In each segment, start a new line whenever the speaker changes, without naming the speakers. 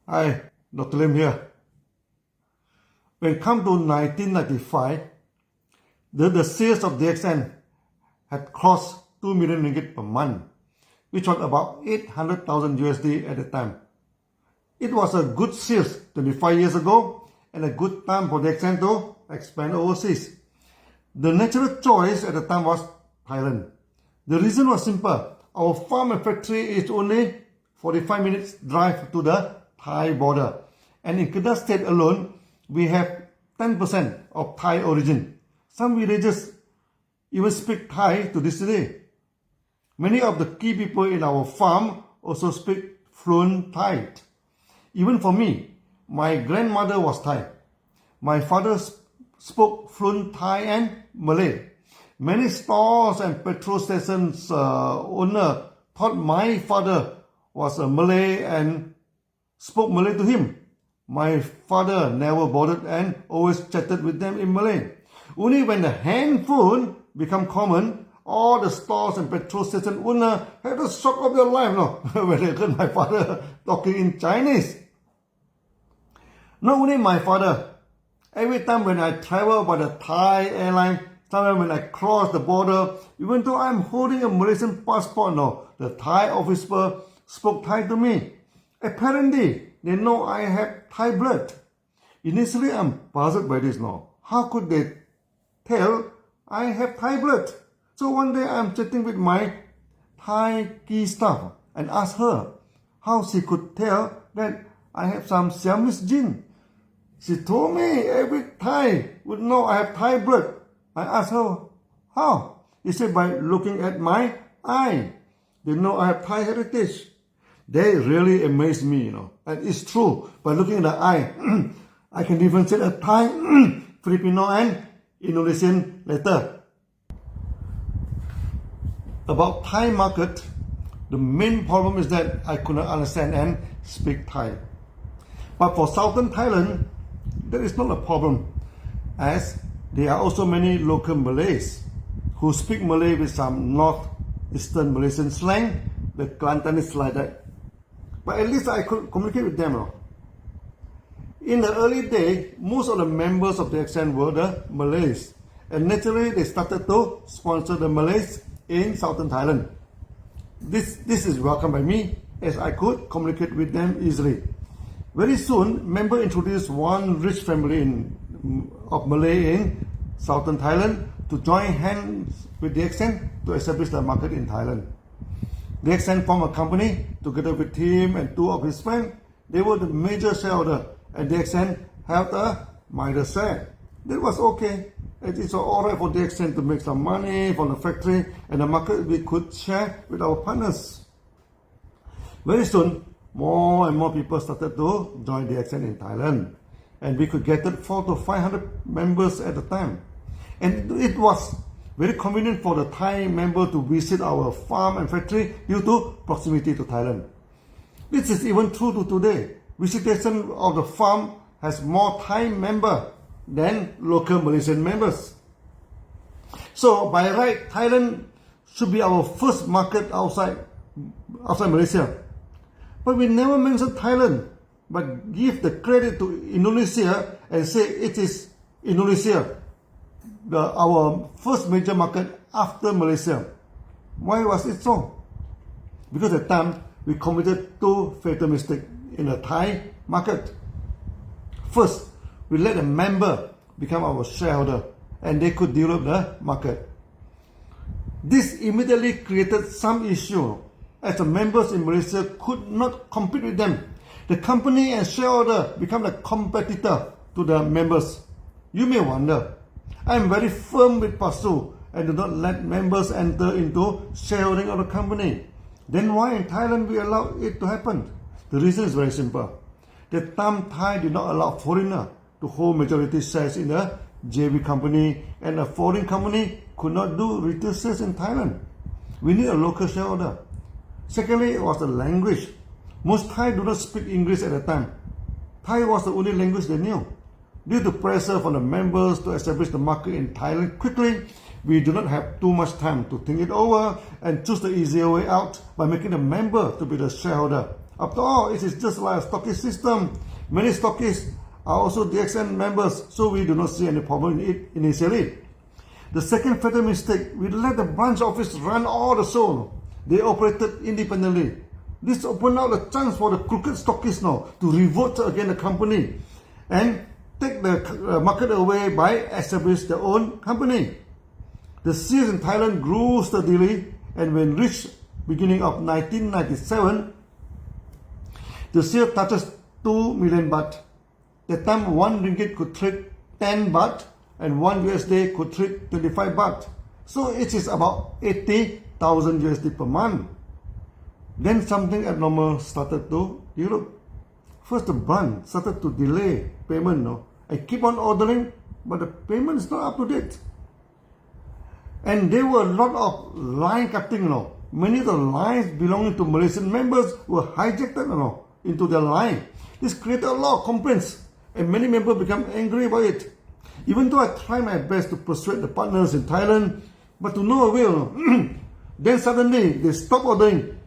Hi, Dr. Lim here. When it comes to 1995, the sales of DXN had crossed 2 million ringgit per month, which was about 800,000 USD at the time. It was a good sales 25 years ago and a good time for DXN to expand overseas. The natural choice at the time was Thailand. The reason was simple. Our farm and factory is only 45 minutes drive to the Thai border. And in Kedah state alone, we have 10% of Thai origin. Some villages even speak Thai to this day. Many of the key people in our farm also speak fluent Thai. Even for me, my grandmother was Thai. My father spoke fluent Thai and Malay. Many stores and petrol stations owner thought my father was a Malay and spoke Malay to him. My father never bothered and always chatted with them in Malay. Only when the handphone became common, all the stores and petrol station owner had a shock of their life when they heard my father talking in Chinese. Not only my father, every time when I travel by the Thai airline, sometimes when I cross the border, even though I'm holding a Malaysian passport, the Thai officer spoke Thai to me. Apparently, they know I have Thai blood. Initially, I'm puzzled by this now. How could they tell I have Thai blood? So one day, I'm chatting with my Thai key staff and asked her how she could tell that I have some Siamese gene. She told me every Thai would know I have Thai blood. I asked her, how? She said, by looking at my eye. They know I have Thai heritage. They really amaze me, And it's true. By looking at the eye, I can differentiate a Thai, Filipino, and Indonesian letter. About Thai market, the main problem is that I could not understand and speak Thai. But for southern Thailand, that is not a problem, as there are also many local Malays who speak Malay with some northeastern Malaysian slang, the Kelantanese dialect. But at least I could communicate with them. In the early days, most of the members of the accent were the Malays. And naturally, they started to sponsor the Malays in southern Thailand. This is welcome by me, as I could communicate with them easily. Very soon, member introduced one rich family of Malay in southern Thailand to join hands with the accent to establish the market in Thailand. The accent formed a company together with him and two of his friends. They were the major shareholder, and the accent held a minor share. That was okay. It is alright for the accent to make some money from the factory, and the market we could share with our partners. Very soon, more and more people started to join the accent in Thailand, and we could get 400 to 500 members at a time. And it was very convenient for the Thai member to visit our farm and factory due to proximity to Thailand. This is even true to today. Visitation of the farm has more Thai members than local Malaysian members. So by right, Thailand should be our first market outside Malaysia. But we never mention Thailand, but give the credit to Indonesia and say it is Indonesia, our first major market after Malaysia. Why was it so? Because at the time, we committed two fatal mistakes in the Thai market. First, we let a member become our shareholder and they could develop the market. This immediately created some issue as the members in Malaysia could not compete with them. The company and shareholder become the competitor to the members. You may wonder, I am very firm with PASU and do not let members enter into shareholding of the company. Then why in Thailand we allow it to happen? The reason is very simple. The time Thai did not allow foreigner to hold majority shares in a JV company, and a foreign company could not do retail sales in Thailand. We need a local shareholder. Secondly, it was the language. Most Thai do not speak English at the time. Thai was the only language they knew. Due to pressure from the members to establish the market in Thailand quickly, we do not have too much time to think it over and choose the easier way out by making the member to be the shareholder. After all, it is just like a stockist system. Many stockists are also DXN members, so we do not see any problem in it initially. The second fatal mistake, we let the branch office run all the show. They operated independently. This opened out a chance for the crooked stockists now to revolt against the company and take the market away by establishing their own company. The shares in Thailand grew steadily, and when reached beginning of 1997, the share touches 2 million baht. At that time, 1 ringgit could trade 10 baht, and 1 USD could trade 25 baht. So it is about 80,000 USD per month. Then something abnormal started to develop. First, the branch started to delay payment. No? I keep on ordering, but the payment is not up to date. And there were a lot of line cutting. No? Many of the lines belonging to Malaysian members were hijacked into their line. This created a lot of complaints, and many members became angry about it. Even though I tried my best to persuade the partners in Thailand, but to no avail. Then suddenly they stopped ordering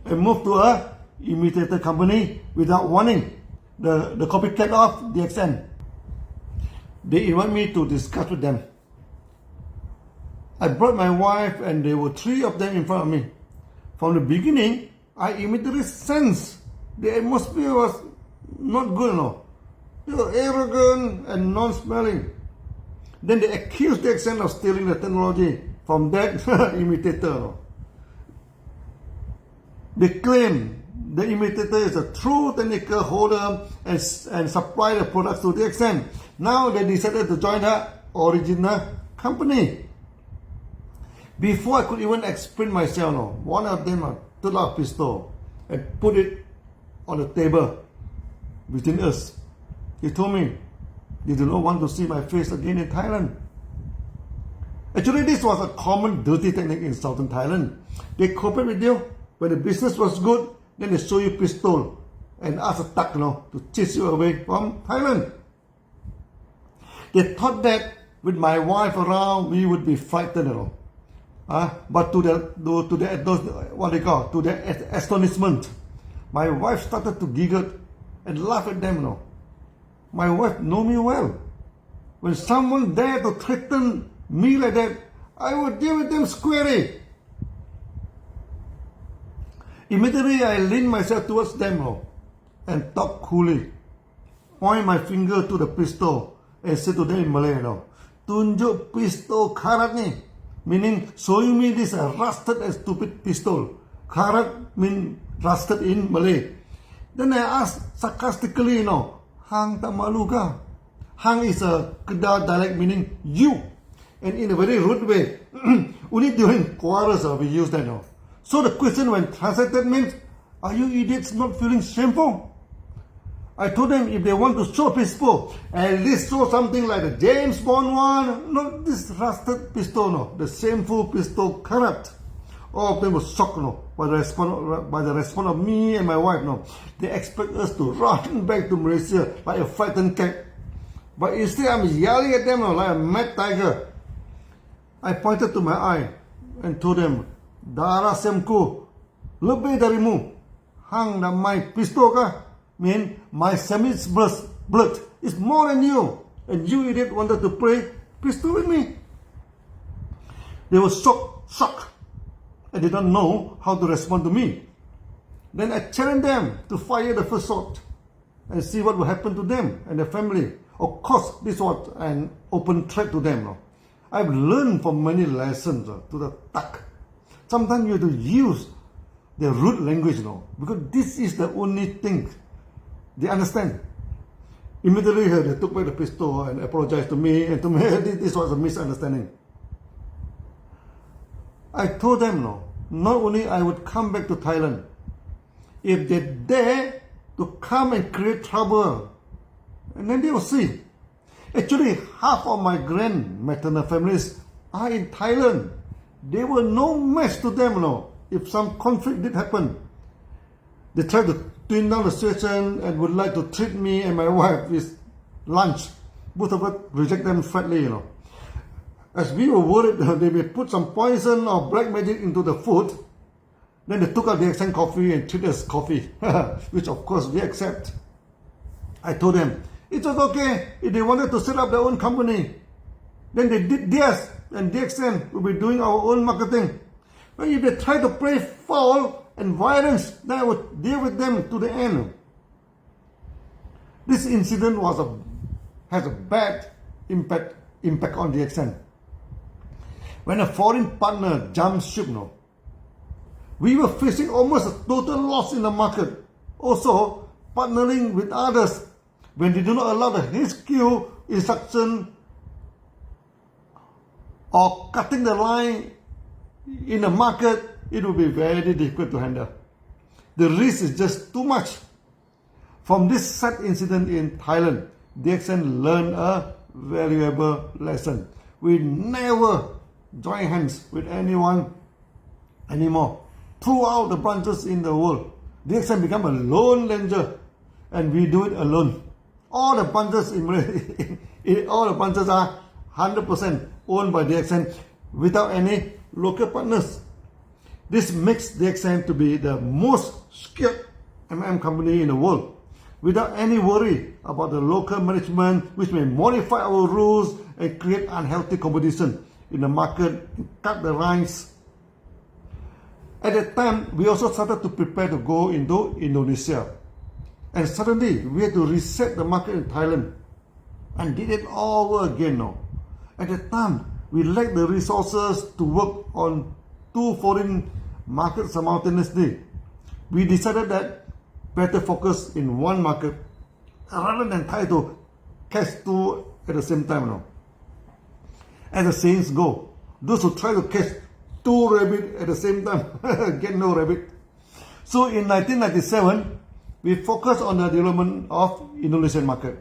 and moved to a imitator company without warning, the copycat of DXN. They invited me to discuss with them. I brought my wife, and there were 3 of them in front of me. From the beginning, I immediately sensed the atmosphere was not good enough. They were arrogant and non-smelling. Then they accused DXN of stealing the technology from that imitator. They claim the imitator is a true technical holder and supply the products to DXN. Now they decided to join the original company. Before I could even explain myself, one of them took out a pistol and put it on the table between us. He told me they do not want to see my face again in Thailand. Actually, this was a common dirty technique in southern Thailand. They cooperate with you. When the business was good, then they show you pistol and ask a thug, to chase you away from Thailand. They thought that with my wife around, we would be frightened, but to their astonishment, my wife started to giggle and laugh at them. My wife know me well. When someone dared to threaten me like that, I would deal with them squarely. Immediately, I leaned myself towards them and talked coolly, point my finger to the pistol and said to them in Malay, "Tunjuk pistol karat ni," meaning showing me this rusted and stupid pistol. Karat means rusted in Malay. Then I asked sarcastically, "Hang tak malu ka?" Hang is a Kedah dialect meaning you, and in a very rude way. Only during quarrels we use that. So the question when translated means, "Are you idiots not feeling shameful?" I told them if they want to show pistol, at least show something like the James Bond one, not this rusted pistol, the shameful pistol karat. All of them were shocked by the response of me and my wife. They expect us to run back to Malaysia like a frightened cat. But instead I'm yelling at them like a mad tiger. I pointed to my eye and told them, "Darah semku lebih darimu. Hang dah my pistol kah? Mean my semin's blood is more than you. And you idiot wanted to play pistol with me." They were shocked. I did not know how to respond to me. Then I challenged them to fire the first shot and see what would happen to them and their family. Of course, this was an open threat to them. I've learned from many lessons to the thug. Sometimes you have to use the rude language, because this is the only thing they understand. Immediately, they took back the pistol and apologized to me, and to me, this was a misunderstanding. I told them, not only I would come back to Thailand, if they dare to come and create trouble, and then they will see. Actually, half of my maternal families are in Thailand. They were no match to them, if some conflict did happen. They tried to tune down the situation and would like to treat me and my wife with lunch. Both of us reject them flatly, As we were worried they may put some poison or black magic into the food, Then they took out the accent coffee and treated us coffee, which of course we accept. I told them, it was okay if they wanted to set up their own company. Then they did theirs, and DXN will be doing our own marketing. But if they try to play foul and violence, then I would deal with them to the end. This incident has a bad impact on DXN. When a foreign partner jumped ship, we were facing almost a total loss in the market. Also, partnering with others when they do not allow the HQ instruction or cutting the line in the market, it will be very difficult to handle. The risk is just too much. From this sad incident in Thailand, DXN learned a valuable lesson. We never join hands with anyone anymore. Throughout the branches in the world, DXN become a lone ranger, and we do it alone. All the branches are 100% owned by DXN without any local partners. This makes DXN to be the most skilled company in the world, without any worry about the local management which may modify our rules and create unhealthy competition in the market and cut the lines. At that time, we also started to prepare to go into Indonesia. And suddenly, we had to reset the market in Thailand and did it all over again now. At that time, we lacked the resources to work on 2 foreign markets simultaneously. We decided that better focus in one market rather than try to catch 2 at the same time now. As the sayings go, those who try to catch 2 rabbits at the same time get no rabbit. So in 1997, we focused on the development of Indonesian market.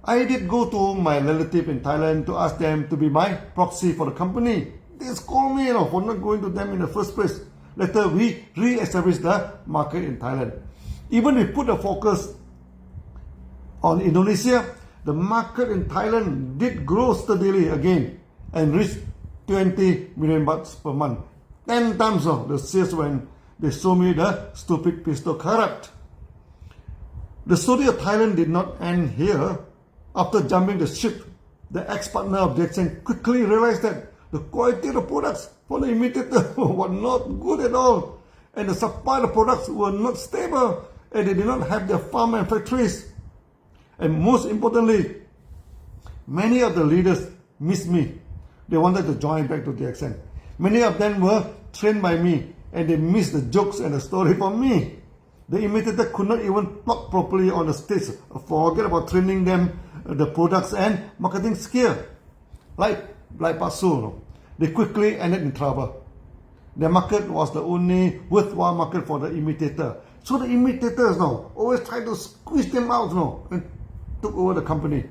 I did go to my relative in Thailand to ask them to be my proxy for the company. They scolded me for not going to them in the first place. Later, we re-established the market in Thailand. Even we put the focus on Indonesia, the market in Thailand did grow steadily again and reached 20 million bahts per month. 10 times of the sales when they showed me the stupid pistol karat. The story of Thailand did not end here. After jumping the ship, the ex-partner of DXN quickly realized that the quality of the products for the imitator were not good at all, and the supply of the products were not stable, and they did not have their farm and factories. And most importantly, many of the leaders missed me. They wanted to join back to DXN. Many of them were trained by me, and they missed the jokes and the story from me. The imitator could not even talk properly on the stage. Forget about training them the products and marketing skill. Like Pak Su, they quickly ended in trouble. Their market was the only worthwhile market for the imitator. So the imitators always try to squeeze them out and took over the company.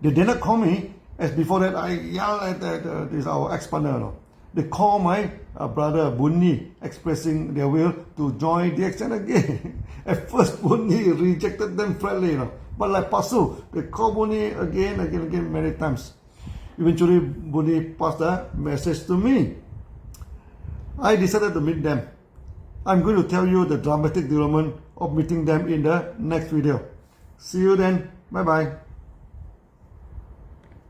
They did not call me, as before that I yelled at this our ex-partner. They called my brother Bunni, expressing their will to join DXN again. At first, Bunni rejected them flatly, but like Pak Su, they called Bunni again many times. Eventually, Bunni passed the message to me. I decided to meet them. I'm going to tell you the dramatic development of meeting them in the next video. See you then. Bye bye.